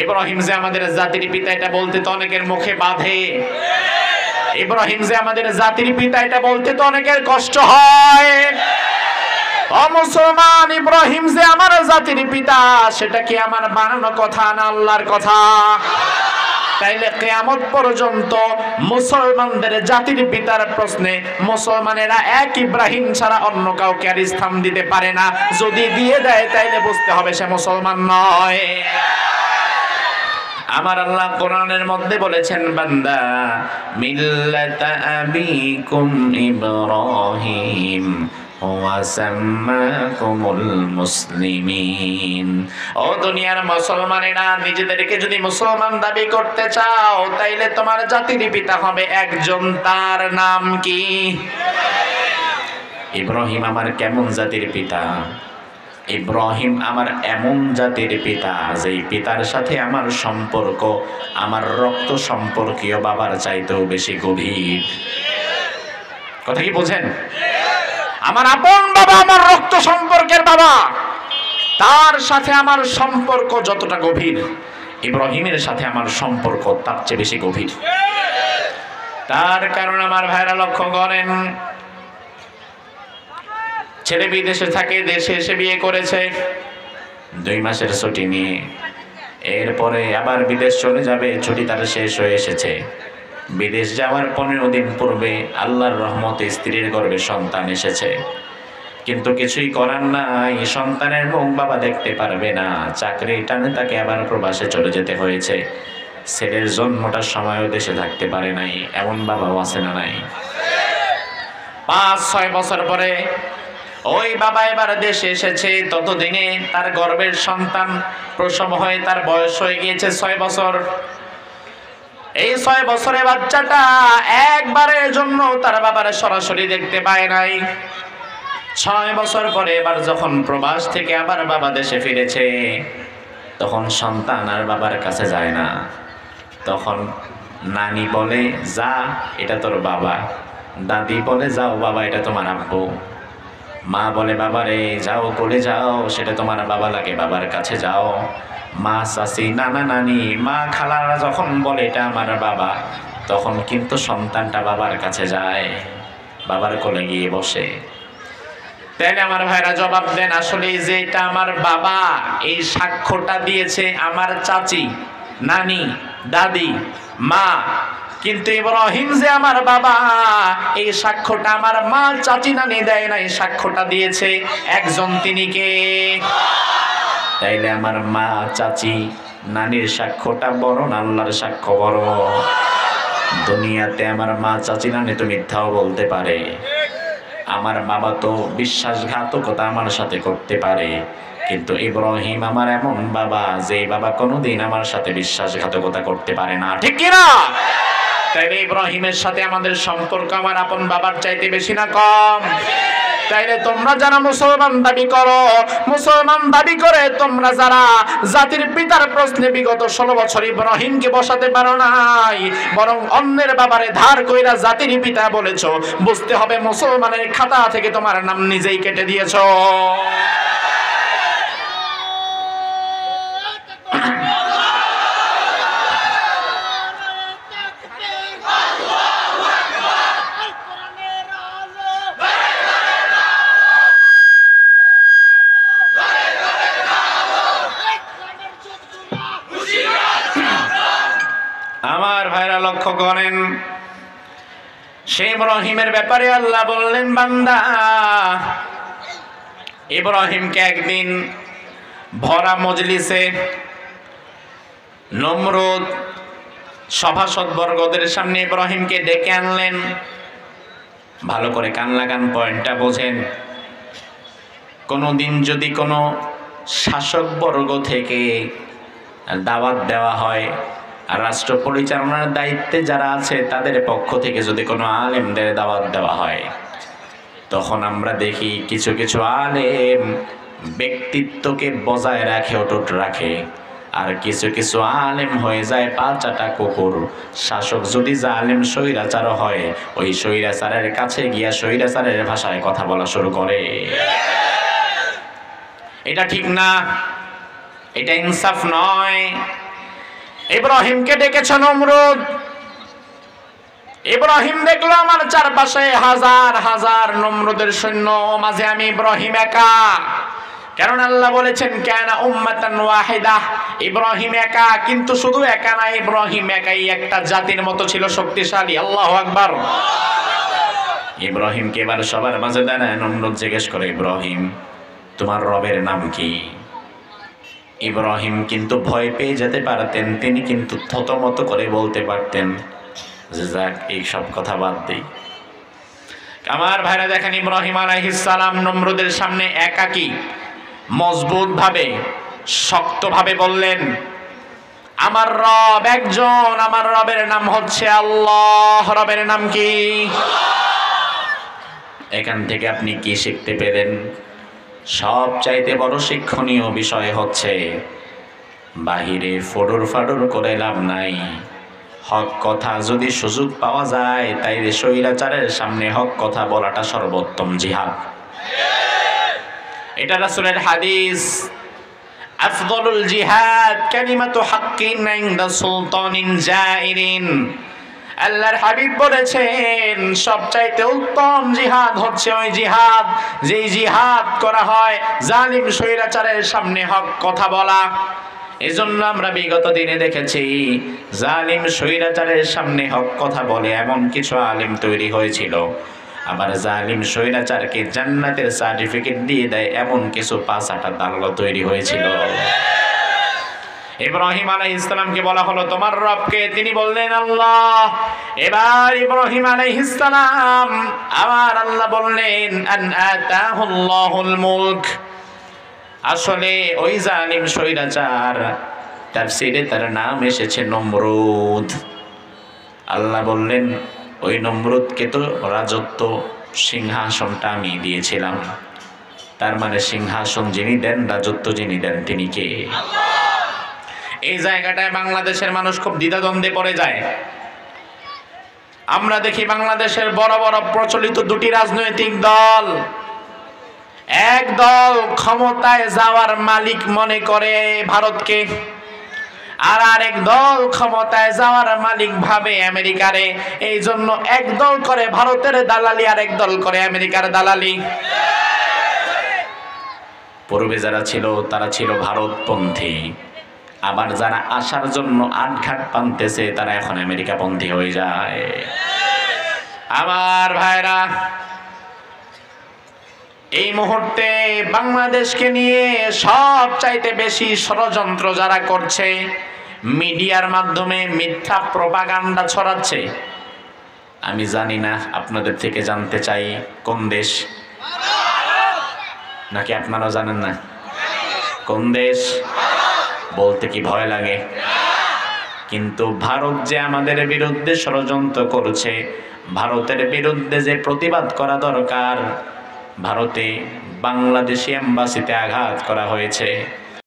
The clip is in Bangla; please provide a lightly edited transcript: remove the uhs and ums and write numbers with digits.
ইব্রাহিম যে আমাদের জাতির পিতা এটা বলতে তো অনেকের মুখে বাধে। ইব্রাহিম যে আমাদের জাতির পিতা এটা বলতে তো অনেকের কষ্ট হয়। ও মুসলমান, ইব্রাহিম যে আমার জাতির পিতা সেটা কি আমার বানানো কথা না আল্লাহর কথা? তাইলে কিয়ামত পর্যন্ত মুসলমানদের জাতির পিতার প্রশ্নে মুসলমানেরা এক ইব্রাহিম ছাড়া অন্য কাউকে আর স্থান দিতে পারে না। যদি দিয়ে দেয় তাইলে বুঝতে হবে সে মুসলমান নয়। আমার আল্লাহ কোরআনের মধ্যে বলেছেন, বান্দা মিল্লাতা আবিকুম ইব্রাহিম ওয়া সাম্মাকুমুল মুসলিমিন। ও দুনিয়ার মুসলমানেরা, নিজেদেরকে যদি মুসলমান দাবি করতে চাও তাইলে তোমার জাতির পিতা হবে একজন, তার নাম কি? ইব্রাহিম আমার কেমন জাতির পিতা? ইব্রাহিম আমার এমন জাতির পিতা যেই পিতার সাথে আমার সম্পর্ক আমার রক্ত সম্পর্কীয় বাবার চাইতেও বেশি গভীর। কথা কি বোঝেন? আমার আপন বাবা, আমার রক্ত সম্পর্কের বাবা, তার সাথে আমার সম্পর্ক যতটা গভীর, ইব্রাহিমের সাথে আমার সম্পর্ক তার চেয়ে বেশি গভীর। তার কারণ আমার ভাইরা লক্ষ্য করেন, ছেলে বিদেশে থাকে, দেশে এসে বিয়ে করেছে 2 মাসের ছুটি নিয়ে, এরপরে আবার বিদেশ চলে যাবে, ছুটি তার শেষ হয়ে এসেছে। বিদেশ যাওয়ার 15 দিন পূর্বে আল্লাহর রহমতে স্ত্রীর গর্ভে সন্তান এসেছে, কিন্তু কিছুই করার নাই, সন্তানের মুখ বাবা দেখতে পারবে না, চাকরি টানে তাকে আবার প্রবাসে চলে যেতে হয়েছে। ছেলের জন্মটার সময়ও দেশে থাকতে পারে নাই, এমন বাবাও আছে না নাই? 5-6 বছর পরে ওই বাবা এবার দেশে এসেছে, ততদিনে তার গর্ভের সন্তান প্রসব হয়ে তার বয়স হয়ে গিয়েছে 6 বছর। এই 6 বছরের বাচ্চাটা একবারের জন্য তার বাবার সরাসরি দেখতে পায় নাই। 6 বছর পরে এবার যখন প্রবাস থেকে আবার বাবা দেশে ফিরেছে, তখন সন্তান আর বাবার কাছে যায় না। তখন নানি বলে, যা এটা তোর বাবা। দাদি বলে, যাও বাবা এটা তোমার আব্বু। মা বলে, বাবারে যাও কোলে যাও, সেটা তোমার বাবা লাগে, বাবার কাছে যাও। মা, চাচি, নানা, নানি, মা, খালারা যখন বলে এটা আমার বাবা, তখন কিন্তু সন্তানটা বাবার কাছে যায়, বাবার কোলে গিয়ে বসে। তাইলে আমার ভাইরা জবাব দেন, আসলে যে এটা আমার বাবা, এই সাক্ষ্যটা দিয়েছে আমার চাচি, নানি, দাদি, মা, কিন্তু ইব্রাহিম যে আমার বাবা, এই সাক্ষ্যটা আমার মা, চাচি, নানি দেয় না, এই সাক্ষ্যটা দিয়েছে একজন, তিনি কে? তাইলে আমার মা, চাচি, নানির সাক্ষ্যটা বড় না আল্লাহর সাক্ষ্য বড়? দুনিয়াতে আমার মা, চাচি, নানি তো মিথ্যাও বলতে পারে, আমার বাবা তো বিশ্বাসঘাতকতা আমার সাথে করতে পারে, কিন্তু ইব্রাহিম আমার এমন বাবা যে বাবা কোনোদিন আমার সাথে বিশ্বাসঘাতকতা করতে পারে না, ঠিক কিনা? তাইলে ইব্রাহিমের সাথে আমাদের সম্পর্ক আমার আপন বাবার চাইতে বেশি না কম? তাইলে তোমরা যারা মুসলমান দাবি করো, মুসলমান দাবি করে তোমরা যারা জাতির পিতার প্রশ্নে বিগত 16 বছর ইব্রাহিমকে বসাতে পারো নাই, বরং অন্যের বাবারে ধার কইরা জাতির পিতা বলেছো, বুঝতে হবে মুসলমানের খাতা থেকে তোমার নাম নিজেই কেটে দিয়েছো। আমার ভাইরা লক্ষ্য করেন, সেই ইব্রাহিমের ব্যাপারে আল্লাহ বললেন, বান্দা ইব্রাহিমকে একদিন ভরা মজলিসে নমরুদ সভাসদবর্গদের সামনে ইব্রাহিমকে ডেকে আনলেন। ভালো করে কান লাগান, পয়েন্টটা বোঝেন। কোনোদিন যদি কোনো শাসকবর্গ থেকে দাওয়াত দেওয়া হয়, আর রাষ্ট্র পরিচালনার দায়িত্বে যারা আছে তাদের পক্ষ থেকে যদি কোনো আলেমদের দাওয়াত দেওয়া হয়, তখন আমরা দেখি কিছু কিছু আলেম ব্যক্তিত্বকে বজায় রাখে, অটুট রাখে, আর কিছু কিছু আলেম হয়ে যায় পাঁচাটা কুকুর। শাসক যদি জালেম স্বৈরাচার হয়, ওই স্বৈরাচারের কাছে গিয়া স্বৈরাচারের ভাষায় কথা বলা শুরু করে। এটা ঠিক না, এটা ইনসাফ নয়। ইব্রাহিমকে ডেকেছে নমরুদ। ইব্রাহিম দেখলো আমার চারপাশে হাজার হাজার নমরুদের সৈন্য, মাঝে আমি ইব্রাহিম একা। কারণ আল্লাহ বলেছেন কানা উম্মাতান ওয়াহিদা, ইব্রাহিম একা, কিন্তু শুধু একা না, ইব্রাহিম একাই একটা জাতির মতো ছিল, শক্তিশালী। আল্লাহু আকবার। ইব্রাহিমকে এবার সবার মাঝে দাঁড়ায় নমরুদ জিজ্ঞেস করে, ইব্রাহিম তোমার রবের নাম কি? ইব্রাহিম কিন্তু ভয় পেয়ে যেতে পারতেন, তিনি কিন্তু থতমত করে বলতে পারতেন যে যাক এই সব কথা বাদ দেই। আমার ভাইরা দেখেন, ইব্রাহিম আলাইহিস সালাম নমরুদের সামনে একাকী মজবুত ভাবে শক্ত ভাবে বললেন, আমার রব একজন, আমার রবের নাম হচ্ছে আল্লাহ। রবের নাম কি? এখান থেকে আপনি কি শিখতে পেলেন? সব চাইতে বড় শিক্ষণীয় বিষয় হচ্ছে বাহিরে ফডর ফাডর করে লাভ নাই। হক কথা যদি সুযোগ পাওয়া যায়, তাইলে স্বৈরাচারের সামনে হক কথা বলাটা সর্বোত্তম জিহাদ। এটা রাসূলের হাদিস, আফদলুল জিহাদ কালিমাতু হাক্কিন ইনদা সুলতানিন জাইরিন। আল্লাহর হাবিব বলেছেন সবচাইতে উত্তম জিহাদ হচ্ছে ওই জিহাদ যেই জিহাদ করা হয় জালিম স্বৈরাচারের সামনে হক কথা বলা। এজন্য আমরা বিগত দিনে দেখেছি জালিম স্বৈরাচারের সামনে হক কথা বলে এমন কিছু আলেম তৈরি হয়েছিল, আবার জালিম স্বৈরাচারকে জান্নাতের সার্টিফিকেট দিয়ে দেয় এমন কিছু পাঁচাটা দালাল তৈরি হয়েছিল। ইব্রাহিম আলাইহিস সালামকে বলা হলো তোমার রবকে, তিনি বললেন আল্লাহ। এবার ইব্রাহিম আলাইহিস সালাম আবার আল্লাহ বললেন আন আতাহুল্লাহুল মুলক। আসলে ওই জালিম স্বৈরাচার তাফসীরে তার নাম এসেছে নমরুদ। আল্লাহ বললেন ওই নমরুদকে তো রাজত্ব সিংহাসনটা আমি দিয়েছিলাম। তার মানে সিংহাসন যিনি দেন, রাজত্ব যিনি দেন, তিনি কে? এই জায়গাটায় বাংলাদেশের মানুষ খুব দ্বিধাদ্বন্দ্বে পড়ে যায়। আমরা দেখি বাংলাদেশের বড় বড় প্রচলিত দুটি রাজনৈতিক দল, এক দল ক্ষমতায় যাওয়ার মালিক মনে করে ভারতকে, আর আরেক দল ক্ষমতায় যাওয়ার মালিক ভাবে আমেরিকারে। এই জন্য এক দল করে ভারতের দালালি, আর এক দল করে আমেরিকার দালালি। পূর্বে যারা ছিল তারা ছিল ভারতপন্থী, আবার যারা আসার জন্য আটঘাট পানতেছে তারা এখন আমেরিকাপন্থী হয়ে যায়। আমার ভাইরা, এই মুহূর্তে বাংলাদেশকে নিয়ে সব চাইতে বেশি ষড়যন্ত্র যারা করছে, মিডিয়ার মাধ্যমে মিথ্যা প্রপাগান্ডা ছড়াচ্ছে, আমি জানি না, আপনাদের থেকে জানতে চাই কোন দেশ? নাকি আপনারা জানেন না কোন দেশ? বলতে কি ভয় লাগে? কিন্তু ভারত যে আমাদের বিরুদ্ধে ষড়যন্ত্র করছে, ভারতের বিরুদ্ধে যে প্রতিবাদ করা দরকার, ভারতে বাংলাদেশি এম্বাসিতে আঘাত করা হয়েছে।